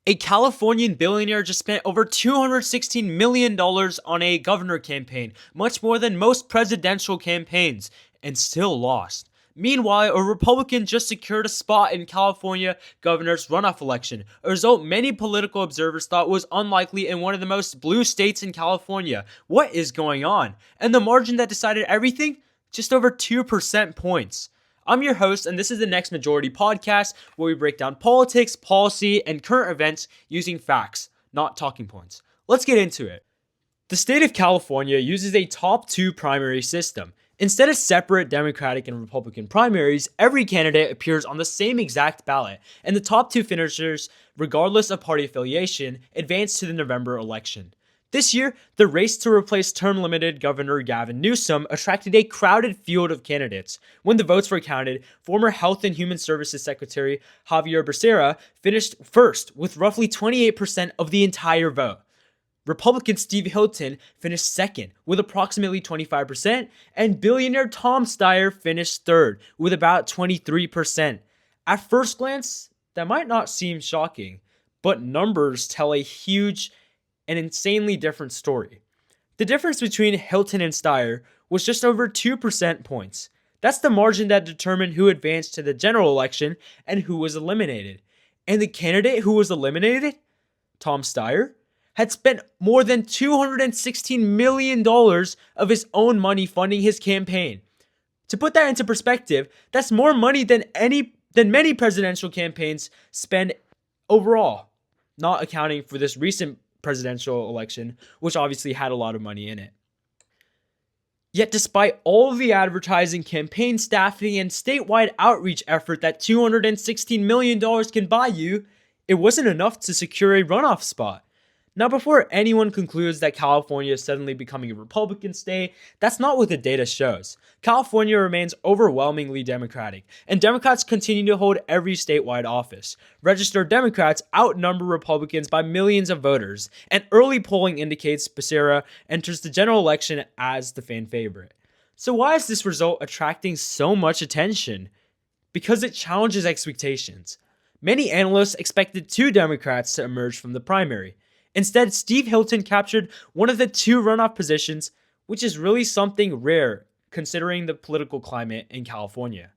A Californian billionaire just spent over $216 million on a governor campaign, much more than most presidential campaigns, and still lost. Meanwhile, a Republican just secured a spot in California governor's runoff election, a result many political observers thought was unlikely in one of the most blue states in California. What is going on? And the margin that decided everything? Just over 2% points. I'm your host, and this is the Next Majority podcast, where we break down politics, policy, and current events using facts, not talking points. Let's get into it. The state of California uses a top two primary system. Instead of separate Democratic and Republican primaries, every candidate appears on the same exact ballot, and the top two finishers, regardless of party affiliation, advance to the November election. This year, the race to replace term-limited Governor Gavin Newsom attracted a crowded field of candidates. When the votes were counted, former Health and Human Services Secretary Xavier Becerra finished first with roughly 28% of the entire vote. Republican Steve Hilton finished second with approximately 25%, and billionaire Tom Steyer finished third with about 23%. At first glance, that might not seem shocking, but numbers tell a huge an insanely different story. The difference between Hilton and Steyer was just over 2% points. That's the margin that determined who advanced to the general election and who was eliminated. And the candidate who was eliminated, Tom Steyer, had spent more than $216 million of his own money funding his campaign. To put that into perspective, that's more money than many presidential campaigns spend overall, not accounting for this recent presidential election, which obviously had a lot of money in it. Yet despite all of the advertising, campaign staffing, and statewide outreach effort that $216 million can buy you, it wasn't enough to secure a runoff spot. Now, before anyone concludes that California is suddenly becoming a Republican state, that's not what the data shows. California remains overwhelmingly Democratic, and Democrats continue to hold every statewide office. Registered Democrats outnumber Republicans by millions of voters, and early polling indicates Becerra enters the general election as the fan favorite. So why is this result attracting so much attention? Because it challenges expectations. Many analysts expected two Democrats to emerge from the primary. Instead, Steve Hilton captured one of the two runoff positions, which is really something rare considering the political climate in California.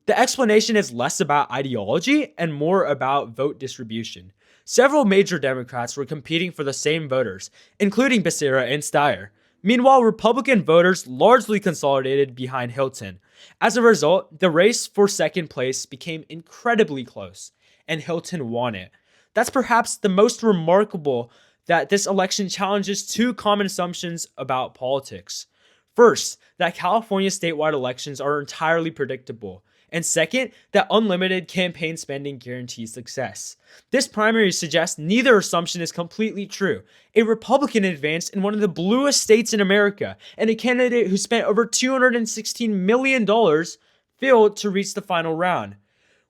The explanation is less about ideology and more about vote distribution. Several major Democrats were competing for the same voters, including Becerra and Steyer. Meanwhile, Republican voters largely consolidated behind Hilton. As a result, the race for second place became incredibly close, and Hilton won it. That's perhaps the most remarkable, that this election challenges two common assumptions about politics. First, that California statewide elections are entirely predictable. And second, that unlimited campaign spending guarantees success. This primary suggests neither assumption is completely true. A Republican advanced in one of the bluest states in America, and a candidate who spent over $216 million failed to reach the final round.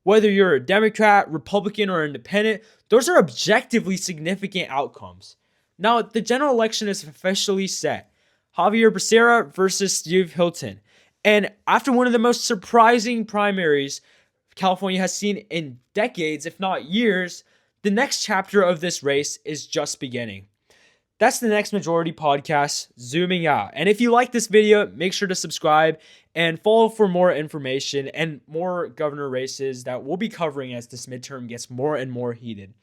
Whether you're a Democrat, Republican, or independent, those are objectively significant outcomes. Now, the general election is officially set. Xavier Becerra versus Steve Hilton. And after one of the most surprising primaries California has seen in decades, if not years, the next chapter of this race is just beginning. That's the Next Majority podcast, zooming out. And if you like this video, make sure to subscribe and follow for more information and more governor races that we'll be covering as this midterm gets more and more heated.